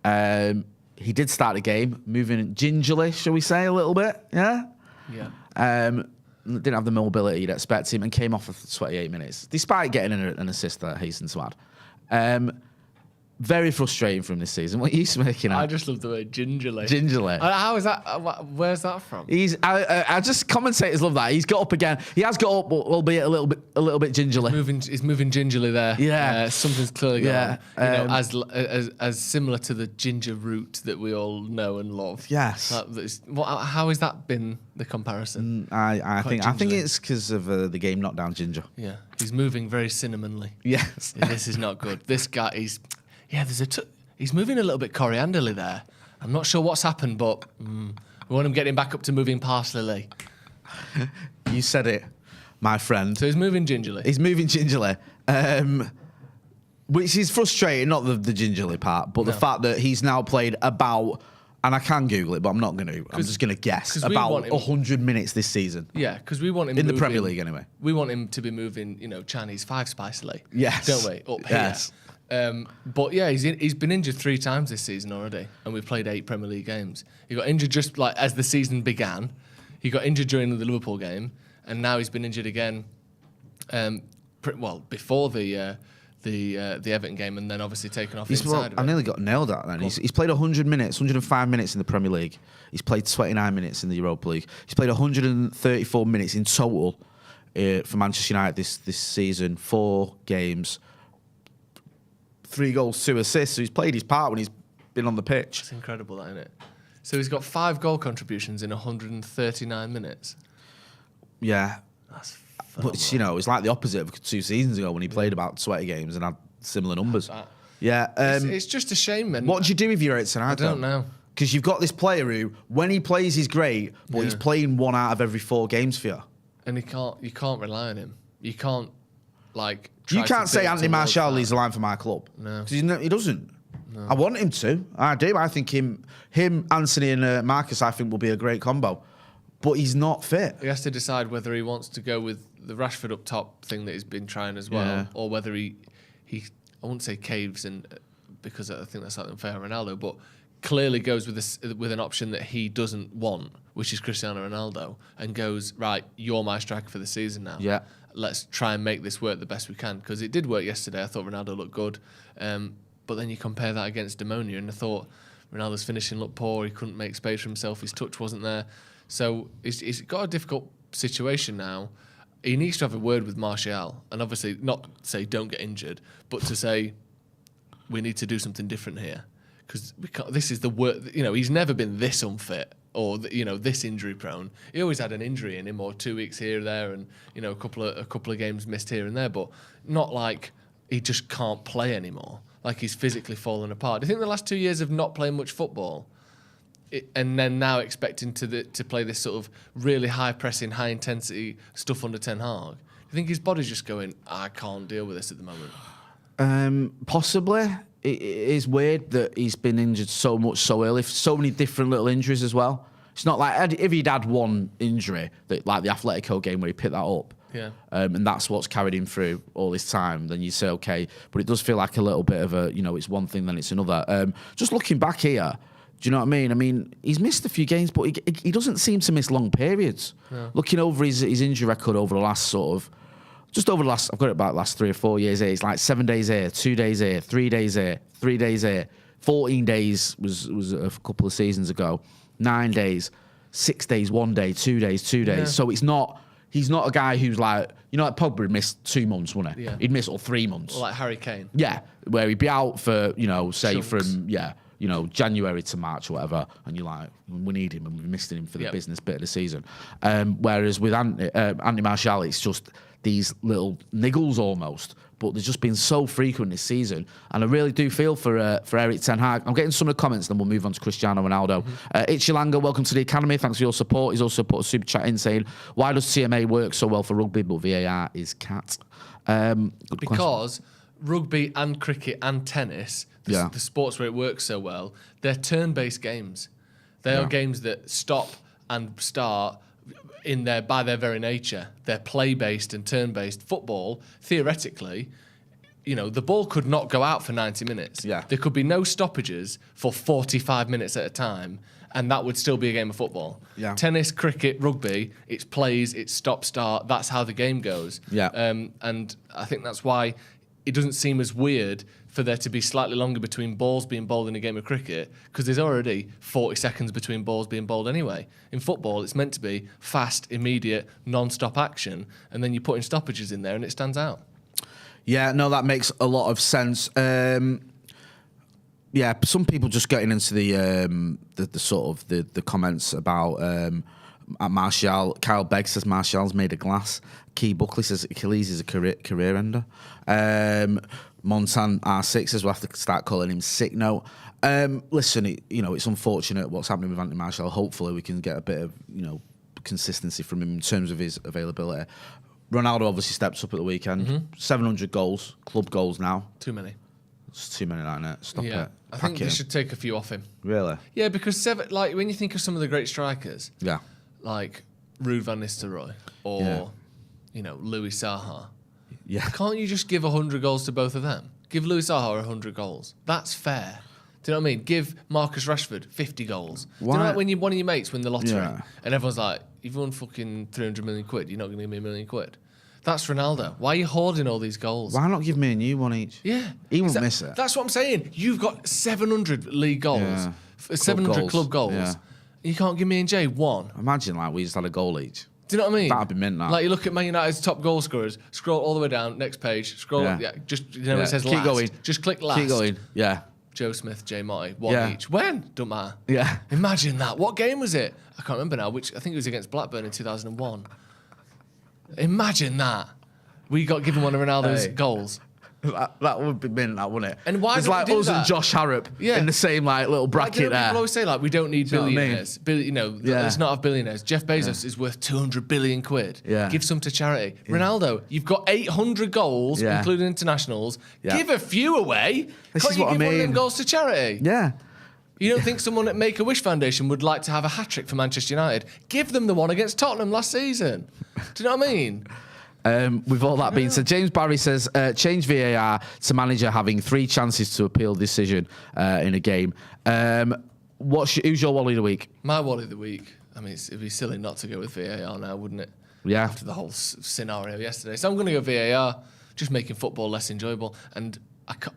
He did start the game, moving gingerly, shall we say, a little bit, yeah? Didn't have the mobility you'd expect him and came off for 28 minutes, despite getting an assist that I hasten to add. Very frustrating for him this season. What are you making out? I just love the word gingerly. Gingerly. How is that? Where's that from? I just commentators love that. He's got up again. He has got up, albeit a little bit gingerly. He's moving gingerly there. Yeah. Something's clearly going on. As similar to the ginger root that we all know and love. Yes. How has that been the comparison? I think it's because of the game knockdown ginger. Yeah. He's moving very cinnamonly. Yes. This is not good. This guy, he's moving a little bit corianderly there. I'm not sure what's happened, but we want him getting back up to moving parsleyly. You said it, my friend. So he's moving gingerly. Which is frustrating, not the gingerly part, but the fact that he's now played about, and I can Google it, but I'm not going to. I'm just going to guess, about 100 minutes this season. Yeah, because we want him in the Premier League anyway. We want him to be moving, Chinese five spicily. Yes. Don't we? Up here. Yes. But yeah, he's been injured 3 times this season already, and we've played 8 Premier League games. He got injured just like as the season began. He got injured during the Liverpool game, and now he's been injured again. Before the Everton game, and then obviously taken off inside. I nearly got nailed at then. He's played 100 minutes, 105 minutes in the Premier League. He's played 29 minutes in the Europa League. He's played 134 minutes in total for Manchester United this season. 4 games. 3 goals, 2 assists. So he's played his part when he's been on the pitch. It's incredible, that, isn't it? So he's got 5 goal contributions in 139 minutes. Yeah. That's But, it's like the opposite of 2 seasons ago when he played about 20 games and had similar numbers. Yeah. It's just a shame, man. What do you do if you're Eric Ten Hag? I don't know. Because you've got this player who, when he plays, he's great, but he's playing 1 out of every 4 games for you. And you can't rely on him. You can't, You can't say Anthony Martial leads the line for my club. No. Because he doesn't. No. I want him to. I do. I think him, Anthony and Marcus, I think will be a great combo. But he's not fit. He has to decide whether he wants to go with the Rashford up top thing that he's been trying as well, or whether he I wouldn't say caves in, because I think that's slightly unfair on Ronaldo, but clearly goes with an option that he doesn't want, which is Cristiano Ronaldo, and goes, right, you're my striker for the season now. Yeah. Let's try and make this work the best we can, because it did work yesterday. I thought Ronaldo looked good. But then you compare that against Demonia, and I thought Ronaldo's finishing looked poor. He couldn't make space for himself. His touch wasn't there. So he's got a difficult situation now. He needs to have a word with Martial, and obviously not say don't get injured, but to say we need to do something different here, because this is the work. He's never been this unfit or this injury prone. He always had an injury in him, or 2 weeks here or there, and a couple of games missed here and there, but not like he just can't play anymore. Like he's physically fallen apart. Do you think the last 2 years of not playing much football, and then now expecting to play this sort of really high pressing, high intensity stuff under Ten Hag, you think his body's just going, I can't deal with this at the moment? Possibly. It is weird that he's been injured so much so early. So many different little injuries as well. It's not like if he'd had one injury, like the Atletico game where he picked that up, and that's what's carried him through all this time, then you say, okay. But it does feel like a little bit of a, it's one thing, then it's another. Just looking back here, do you know what I mean? I mean, he's missed a few games, but he doesn't seem to miss long periods. No. Looking over his injury record over the last I've got it about the last 3 or 4 years here. It's like 7 days here, 2 days here, 3 days here, 3 days here. 14 days was a couple of seasons ago. 9 days, 6 days, 1 day, 2 days, 2 days. Yeah. So he's not a guy who's like, like Pogba would miss 2 months, wouldn't he? Yeah. He'd miss all 3 months. Or like Harry Kane. Yeah, where he'd be out for, say Chunks. From, January to March or whatever, and you're like, we need him, and we've missed him for the business bit of the season. Whereas with Anthony Martial, it's just these little niggles almost, but they've just been so frequent this season, and I really do feel for Eric Ten Hag. I'm getting some of the comments, then we'll move on to Cristiano Ronaldo. Ichilanga, welcome to the Academy. Thanks for your support. He's also put a super chat in saying, why does TMA work so well for rugby, but VAR is cat? Because rugby and cricket and tennis, the sports where it works so well, they're turn-based games. They are games that stop and start by their very nature. They're play-based and turn-based. Football, theoretically, the ball could not go out for 90 minutes. Yeah. There could be no stoppages for 45 minutes at a time, and that would still be a game of football. Yeah. Tennis, cricket, rugby, it's plays, it's stop-start. That's how the game goes. Yeah. And I think that's why it doesn't seem as weird for there to be slightly longer between balls being bowled in a game of cricket, because there's already 40 seconds between balls being bowled anyway. In football, it's meant to be fast, immediate, non-stop action, and then you put in stoppages in there and it stands out. Yeah, no, that makes a lot of sense. Some people just getting into the sort of the comments about Martial. Kyle Begg says Martial's made of glass. Key Buckley says Achilles is a career ender. Montan R6 says we'll have to start calling him Sick Note. Listen, it's unfortunate what's happening with Anthony Martial. Hopefully we can get a bit of consistency from him in terms of his availability. Ronaldo obviously steps up at the weekend. 700 goals, club goals now. Too many. It's too many, isn't it? Stop it. I think they should take a few off him. Really? Yeah, because when you think of some of the great strikers, like Ruud van Nistelrooy or Louis Saha, can't you just give 100 goals to both of them? Give Louis Saha 100 goals. That's fair. Do you know what I mean? Give Marcus Rashford 50 goals. Why? Do you know like when one of your mates win the lottery and everyone's like, you've won fucking 300 million quid, you're not going to give me $1 million? That's Ronaldo. Why are you hoarding all these goals? Why not give me and you one each? Yeah. He won't miss it. That's what I'm saying. You've got 700 league goals, 700 club goals. Yeah. You can't give me and Jay one. Imagine we just had a goal each. Do you know what I mean? That'd be mint, that. Like you look at Man United's top goal scorers, scroll all the way down, next page, scroll, just it says last. Keep going. Just click last. Keep going. Yeah. Joe Smith, Jay Motti, one each. When? Don't matter. Yeah. Imagine that. What game was it? I can't remember now. I think it was against Blackburn in 2001. Imagine that. We got given one of Ronaldo's goals. That would be mint, that wouldn't it? And why it's don't like we do us that? and Josh Harrop in the same like little bracket there. People always say like we don't need billionaires. Let's not have billionaires. Jeff Bezos is worth 200 billion quid. Yeah. Give some to charity. Ronaldo, you've got 800 goals, including internationals. Yeah. Give a few away. Can't you give one of them goals to charity? Yeah. You don't think someone at Make-A-Wish Foundation would like to have a hat-trick for Manchester United? Give them the one against Tottenham last season. Do you know what I mean? With all that being said, James Barry says, change VAR to manager having 3 chances to appeal decision in a game. Who's your Wally of the week? My Wally of the week. I mean, it'd be silly not to go with VAR now, wouldn't it? Yeah. After the whole scenario yesterday. So I'm going to go VAR, just making football less enjoyable. And I can't,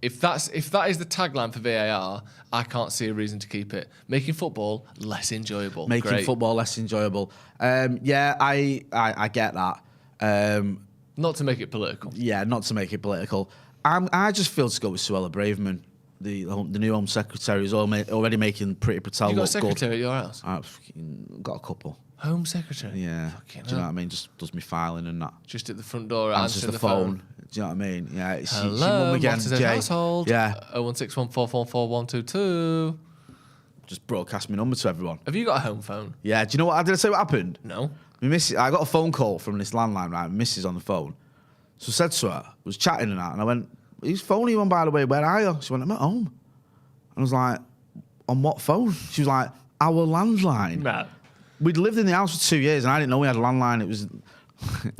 if that is the tagline for VAR, I can't see a reason to keep it. Making football less enjoyable. Making football less enjoyable. Yeah, I get that. Not to make it political. Yeah, not to make it political. I just feel to go with Suella Braverman, the new Home Secretary, is already making Priti Patel You got a look secretary good. at your house? I've got a couple. Home Secretary? Yeah. Fucking Do you know what I mean? Just does me filing and that. Just at the front door, Answers answering the phone. Do you know what I mean? Yeah. Hello, mum again, what is Jay. household? Yeah. 01614444122. Just broadcast my number to everyone. Have you got a home phone? Yeah. Do you know what? Did I say what happened? No. I got a phone call from this landline, right? My missus on the phone. So I said to her, was chatting and that, and I went, whose phone are you on, by the way? Where are you? She went, I'm at home. And I was like, on what phone? She was like, our landline. Nah. We'd lived in the house for 2 years, and I didn't know we had a landline. It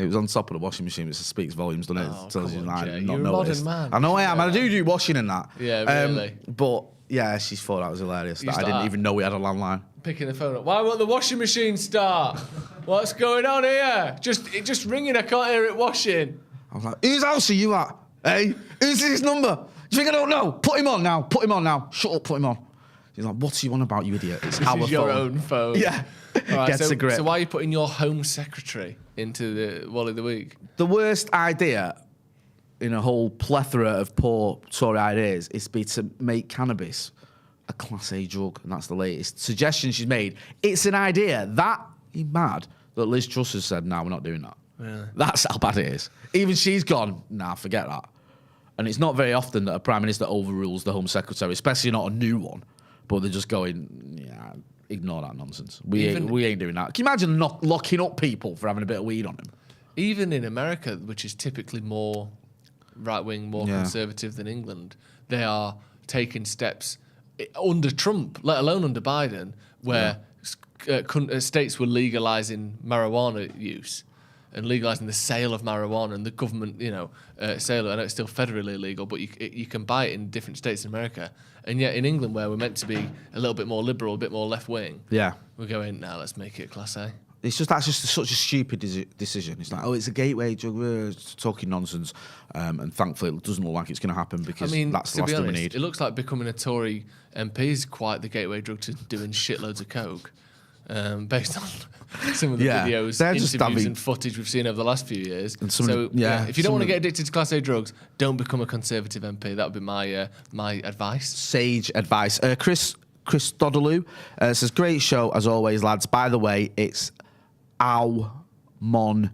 was on top of the washing machine. It speaks volumes, doesn't it? Oh, Tells you, like, Jay. not You're a noticed. modern man. I know I am. I do washing and that. Yeah, really. But yeah, she thought that was hilarious. That I didn't start even know we had a landline. Picking the phone up. Why won't the washing machine start? What's going on here? Just ringing. I can't hear it washing. I was like, whose house are you at? Hey, who's this number? Do you think I don't know? Put him on now. Put him on now. Shut up. Put him on. He's like, what are you on about, you idiot? It's our phone. Your own phone. Yeah. Right, Gets a grip. So why are you putting your Home Secretary into the Wally of the Week? The worst idea in a whole plethora of poor Tory ideas is to make cannabis a Class A drug, and that's the latest suggestion she's made. It's an idea that is mad that Liz Truss has said, "No, we're not doing that." Really? That's how bad it is. Even she's gone, "Nah, forget that." And it's not very often that a prime minister overrules the Home Secretary, especially not a new one. But they're just going, "Yeah, ignore that nonsense. We ain't doing that." Can you imagine not locking up people for having a bit of weed on them? Even in America, which is typically more right-wing, more conservative than England, they are taking steps under Trump, let alone under Biden, where states were legalizing marijuana use and legalizing the sale of marijuana, and the government, sale. I know it's still federally illegal, but you can buy it in different states in America. And yet in England, where we're meant to be a little bit more liberal, a bit more left-wing, we're going, now let's make it Class A. That's just such a stupid decision. It's like, it's a gateway drug. We're talking nonsense, and thankfully it doesn't look like it's going to happen because that's the last thing we need. It looks like becoming a Tory MP is quite the gateway drug to doing shitloads of coke, based on some of the videos, interviews, and footage we've seen over the last few years. If you don't want to get addicted to Class A drugs, don't become a Conservative MP. That would be my advice. Sage advice. Chris Dodaloo says, great show as always, lads. By the way, it's Almonia.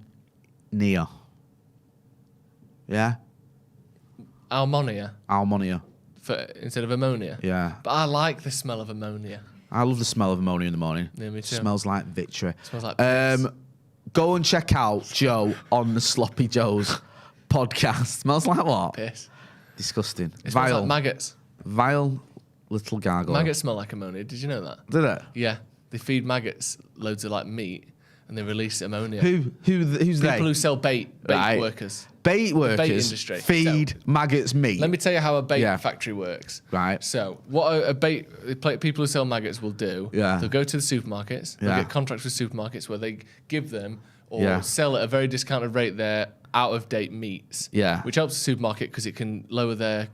Yeah? Almonia. Instead of ammonia? Yeah. But I like the smell of ammonia. I love the smell of ammonia in the morning. Yeah, me too. Smells like victory. Smells like piss. Go and check out Joe on the Sloppy Joe's podcast. Smells like what? Piss. Disgusting. It smells like maggots. Vile little gargoyle. Maggots smell like ammonia. Did you know that? Did it? Yeah. They feed maggots loads of meat, and they release ammonia. Who's they? People who sell bait workers. Bait workers bait industry. feed maggots meat. Let me tell you how a bait factory works. Right. So what people who sell maggots will do, they'll go to the supermarkets, they'll get contracts with supermarkets where they give them or sell at a very discounted rate their out-of-date meats, which helps the supermarket because it can lower their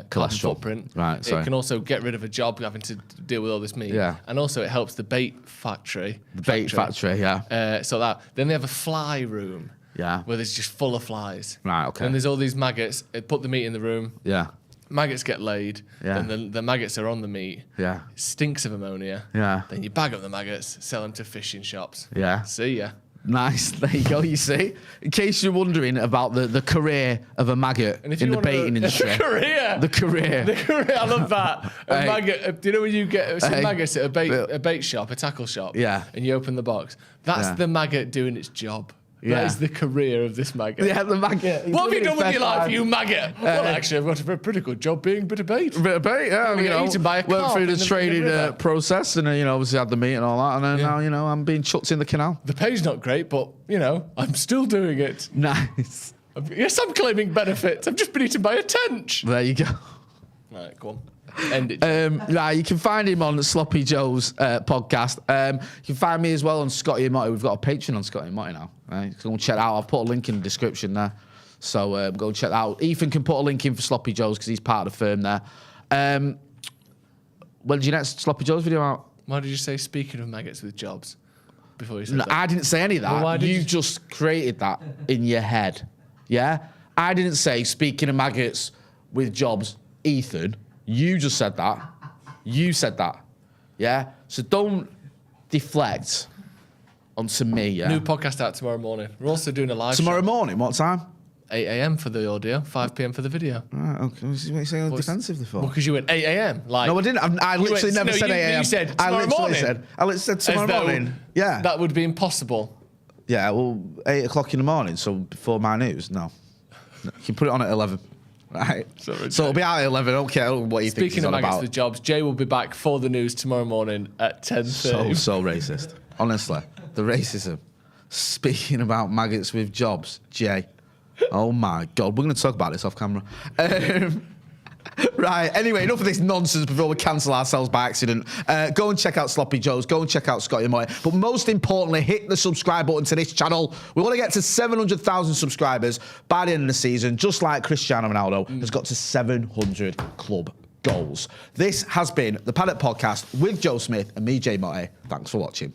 carbon footprint. Right, it can also get rid of a job having to deal with all this meat. Yeah. And also it helps the bait factory. So then they have a fly room. Yeah. Where there's just full of flies. Right, okay. And there's all these maggots. Put the meat in the room. Yeah. Maggots get laid. Yeah. Then the maggots are on the meat. Yeah. It stinks of ammonia. Yeah. Then you bag up the maggots, sell them to fishing shops. Yeah. See ya. Nice. There you go. You see, in case you're wondering about the career of a maggot in the baiting industry. The career. I love that. A maggot. Do you know when you get some maggots at a bait shop, a tackle shop? Yeah. And you open the box. That's the maggot doing its job. That is the career of this maggot. Yeah, the maggot. What have you done with your life, you maggot? Well, actually, I've got a pretty good job being a bit of bait. Yeah. Eaten by a went carp through in the training process and, obviously had the meat and all that. And then now, I'm being chucked in the canal. The pay's not great, but, I'm still doing it. Nice. Yes, I'm claiming benefits. I've just been eaten by a tench. There you go. All right, go on. End it. You can find him on Sloppy Joe's podcast. You can find me as well on Scotty and Motty. We've got a Patreon on Scotty and Motty now. Right? Go and check that out. I've put a link in the description there. So go and check that out. Ethan can put a link in for Sloppy Joe's because he's part of the firm there. When's your next Sloppy Joe's video out? Why did you say speaking of maggots with jobs before you said that? I didn't say any of that. Well, you just created that in your head. Yeah? I didn't say speaking of maggots with jobs, Ethan. You just said that. You said that. Yeah? So don't deflect onto me, yeah? New podcast out tomorrow morning. We're also doing a live Tomorrow morning? What time? 8 a.m. for the audio, 5 p.m. for the video. Right, okay. What are you saying defensively for? Well, because you went 8 a.m. No, I didn't. I literally never said 8 a.m. You said tomorrow morning. I literally said tomorrow morning. Yeah. That would be impossible. Yeah, well, 8 o'clock in the morning, so before my news, no. You can put it on at 11. Right. So it'll be out at 11. I don't care what you think it's on about. Speaking of maggots with jobs, Jay will be back for the news tomorrow morning at 10:30. So racist. Honestly, the racism. Speaking about maggots with jobs, Jay. Oh my God, we're going to talk about this off camera. Right, anyway, enough of this nonsense before we cancel ourselves by accident. Go and check out Sloppy Joe's, go and check out Scotty and Motty. But most importantly, hit the subscribe button to this channel. We want to get to 700,000 subscribers by the end of the season, just like Cristiano Ronaldo has got to 700 club goals. This has been the Paddock Podcast with Joe Smith and me, Jay Motty. Thanks for watching.